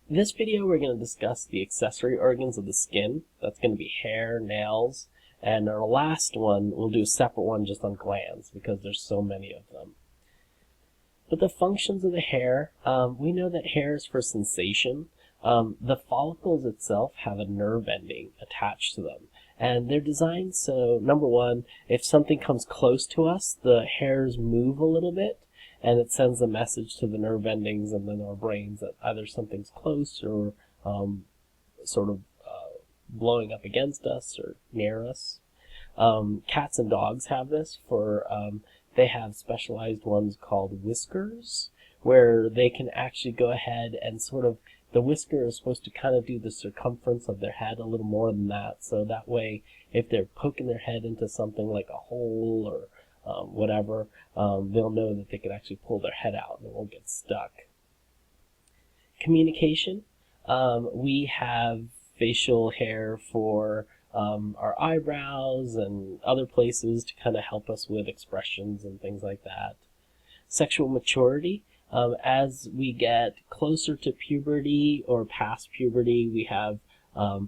This video we're going to discuss the accessory organs of the skin. That's going to be hair, nails, and our last one, we'll do a separate one just on glands because there's so many of them. But the functions of the hair, we know that hair is for sensation. The follicles itself have a nerve ending attached to them. And they're designed so, number one, if something comes close to us, the hairs move a little bit, and it sends a message to the nerve endings and then our brains that either something's close or sort of blowing up against us or near us. Cats and dogs have this they have specialized ones called whiskers, where they can actually go ahead and the whisker is supposed to kind of do the circumference of their head a little more than that, so that way if they're poking their head into something like a hole or whatever, they'll know that they can actually pull their head out and it won't get stuck. Communication. We have facial hair for our eyebrows and other places to kind of help us with expressions and things like that. Sexual maturity. As we get closer to puberty or past puberty, we have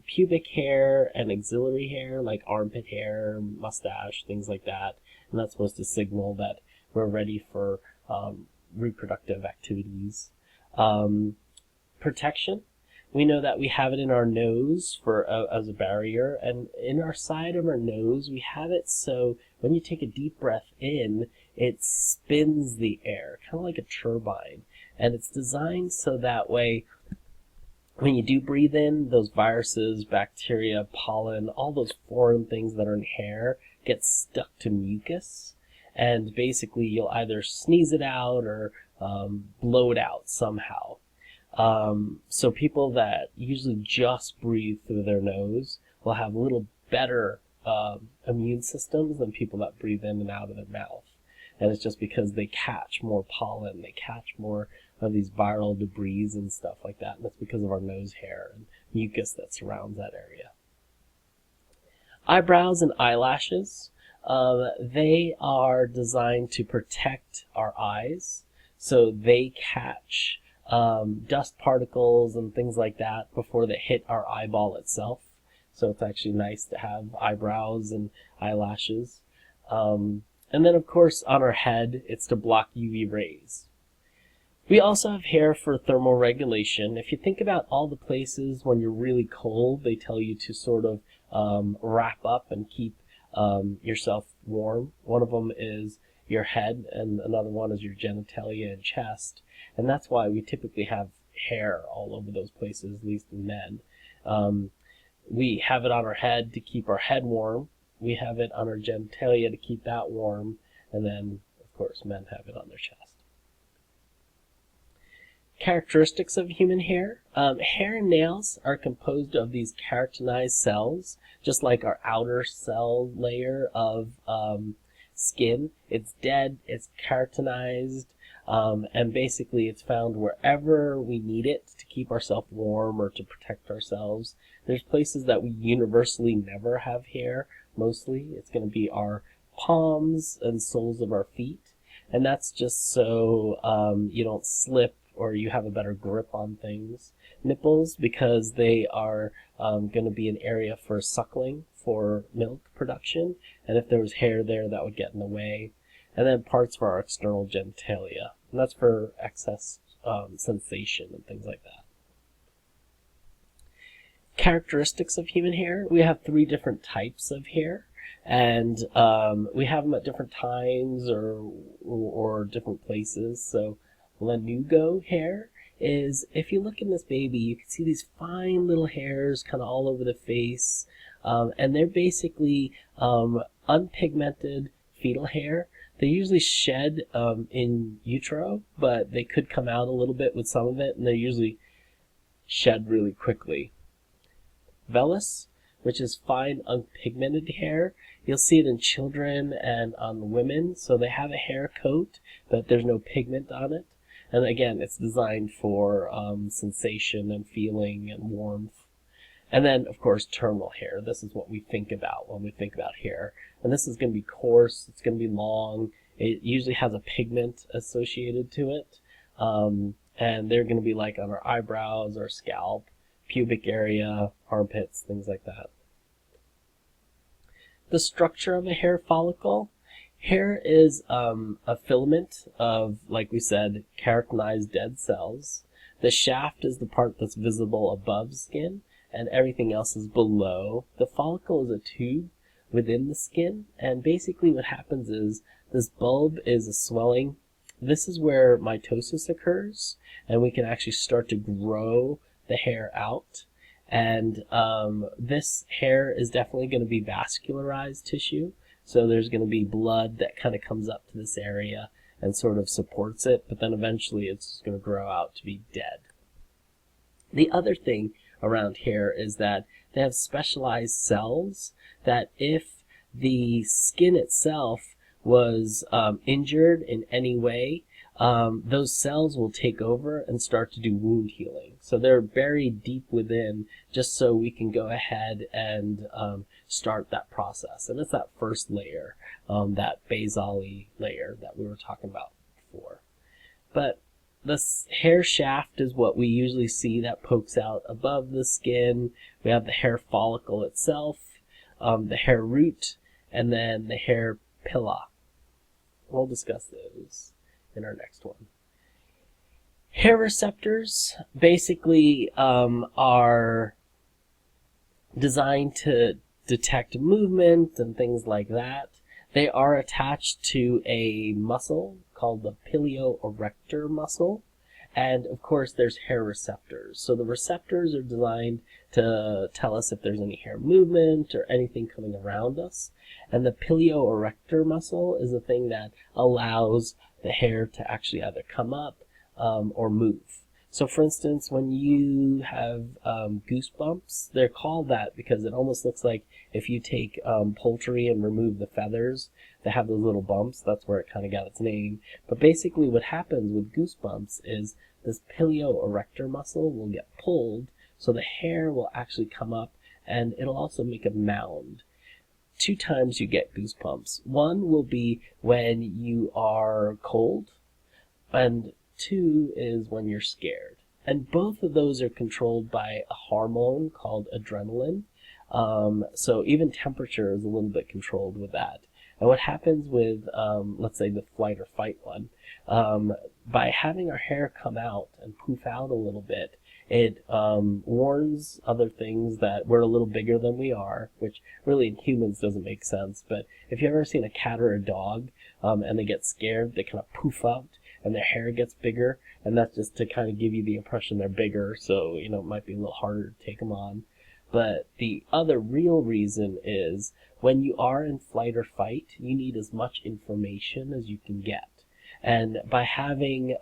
pubic hair and axillary hair, like armpit hair, mustache, things like that. And that's supposed to signal that we're ready for reproductive activities. Protection. We know that we have it in our nose as a barrier, and in our side of our nose we have it so when you take a deep breath in, it spins the air, kind of like a turbine, and it's designed so that way when you do breathe in, those viruses, bacteria, pollen, all those foreign things that are in hair get stuck to mucus, and basically you'll either sneeze it out or blow it out somehow. So people that usually just breathe through their nose will have a little better immune systems than people that breathe in and out of their mouth. And it's just because they catch more pollen, they catch more of these viral debris and stuff like that. And that's because of our nose hair and mucus that surrounds that area. Eyebrows and eyelashes, they are designed to protect our eyes. So they catch dust particles and things like that before they hit our eyeball itself. So it's actually nice to have eyebrows and eyelashes. And then, of course, on our head, it's to block UV rays. We also have hair for thermal regulation. If you think about all the places when you're really cold, they tell you to sort of wrap up and keep yourself warm. One of them is your head, and another one is your genitalia and chest. And that's why we typically have hair all over those places, at least in men. We have it on our head to keep our head warm. We have it on our genitalia to keep that warm. And then, of course, men have it on their chest. Characteristics of human hair. Hair and nails are composed of these keratinized cells, just like our outer cell layer of skin. It's dead, it's keratinized, and basically it's found wherever we need it to keep ourselves warm or to protect ourselves. There's places that we universally never have hair. Mostly it's going to be our palms and soles of our feet, and that's just so you don't slip or you have a better grip on things. Nipples, because they are going to be an area for suckling for milk production, and if there was hair there, that would get in the way. And then parts for our external genitalia, and that's for excess sensation and things like that. Characteristics of human hair. We have 3 different types of hair, and we have them at different times or different places. So lanugo hair is, if you look in this baby, you can see these fine little hairs kind of all over the face, and they're basically unpigmented fetal hair. They usually shed in utero, but they could come out a little bit with some of it, and they're usually shed really quickly. Vellus, which is fine unpigmented hair. You'll see it in children and on women, so they have a hair coat, but there's no pigment on it. And again, it's designed for sensation and feeling and warmth. And then, of course, terminal hair. This is what we think about when we think about hair. And this is going to be coarse, it's going to be long, it usually has a pigment associated to it. And and they're going to be like on our eyebrows, our scalp, pubic area, armpits, things like that. The structure of a hair follicle. Hair is a filament of, like we said, keratinized dead cells. The shaft is the part that's visible above skin, and everything else is below. The follicle is a tube within the skin, and basically what happens is this bulb is a swelling. This is where mitosis occurs, and we can actually start to grow the hair out. And this hair is definitely going to be vascularized tissue, so there's going to be blood that kind of comes up to this area and sort of supports it, but then eventually it's going to grow out to be dead. The other thing around hair is that they have specialized cells that if the skin itself was injured in any way, those cells will take over and start to do wound healing. So they're buried deep within just so we can go ahead and start that process. And it's that first layer, that basal layer that we were talking about before. But this hair shaft is what we usually see that pokes out above the skin. We have the hair follicle itself, the hair root, and then the hair pilla. We'll discuss those in our next one. Hair receptors basically are designed to detect movement and things like that. They are attached to a muscle called the pileo-erector muscle, and of course there's hair receptors. So the receptors are designed to tell us if there's any hair movement or anything coming around us, and the pileo-erector muscle is the thing that allows the hair to actually either come up or move. So for instance, when you have goosebumps, they're called that because it almost looks like if you take poultry and remove the feathers, they have those little bumps. That's where it kind of got its name. But basically what happens with goosebumps is this pileo-erector muscle will get pulled, so the hair will actually come up, and it'll also make a mound. 2 times you get goosebumps. One will be when you are cold, and 2 is when you're scared. And both of those are controlled by a hormone called adrenaline. So even temperature is a little bit controlled with that. And what happens with, let's say, the flight or fight one, by having our hair come out and poof out a little bit, it warns other things that we're a little bigger than we are, which really in humans doesn't make sense. But if you've ever seen a cat or a dog and they get scared, they kind of poof out and their hair gets bigger, and that's just to kind of give you the impression they're bigger, so it might be a little harder to take them on. But the other real reason is when you are in flight or fight, you need as much information as you can get. And by having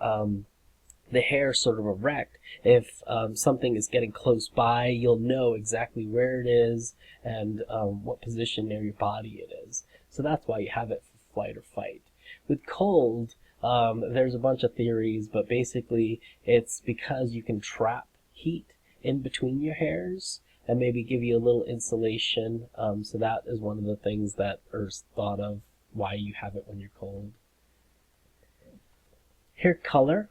the hair sort of erect, if something is getting close by, you'll know exactly where it is and what position near your body it is. So that's why you have it for flight or fight. With cold, there's a bunch of theories, but basically it's because you can trap heat in between your hairs and maybe give you a little insulation. So that is one of the things that are thought of why you have it when you're cold. Hair color.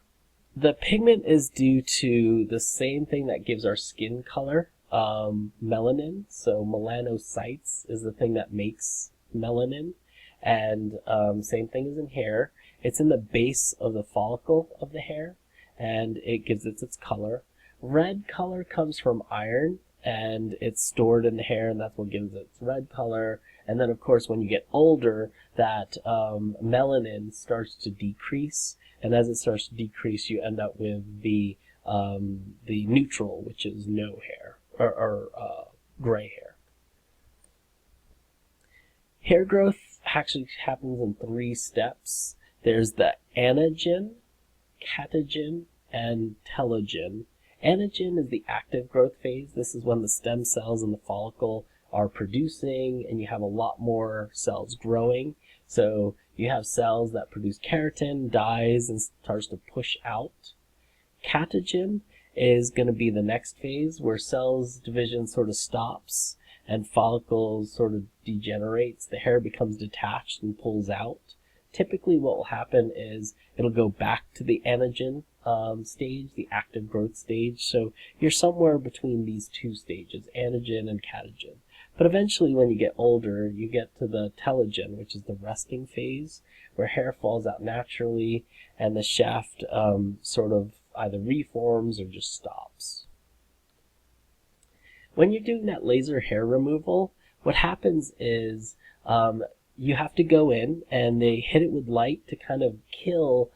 The pigment is due to the same thing that gives our skin color, melanin. So melanocytes is the thing that makes melanin. And same thing as in hair. It's in the base of the follicle of the hair, and it gives it its color. Red color comes from iron, and it's stored in the hair, and that's what gives it its red color. And then, of course, when you get older, that melanin starts to decrease, and as it starts to decrease, you end up with the neutral, which is no hair, or gray hair. Hair growth actually happens in 3 steps. There's the anagen, catagen, and telogen. Anagen is the active growth phase. This is when the stem cells in the follicle are producing, and you have a lot more cells growing. So you have cells that produce keratin, dies, and starts to push out. Catagen is going to be the next phase where cells division sort of stops and follicles sort of degenerates. The hair becomes detached and pulls out. Typically what will happen is it'll go back to the anagen stage, the active growth stage. So you're somewhere between these two stages, anagen and catagen. But eventually when you get older, you get to the telogen, which is the resting phase, where hair falls out naturally and the shaft sort of either reforms or just stops. When you're doing that laser hair removal, what happens is you have to go in and they hit it with light to kind of kill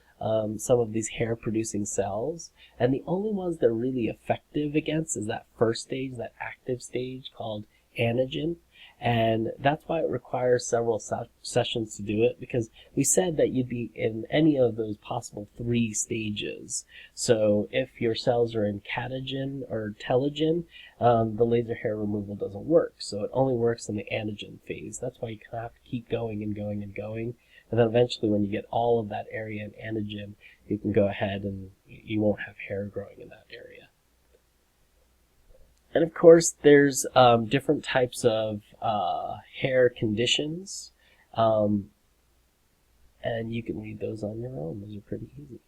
some of these hair producing cells, and the only ones that are really effective against is that first stage, that active stage called anagen, and that's why it requires several sessions to do it, because we said that you'd be in any of those possible 3 stages. So if your cells are in catagen or telogen, the laser hair removal doesn't work, so it only works in the anagen phase. That's why you kind of have to keep going and going and going, and then eventually when you get all of that area in anagen, you can go ahead and you won't have hair growing in that area. And of course, there's different types of hair conditions, and you can read those on your own. Those are pretty easy.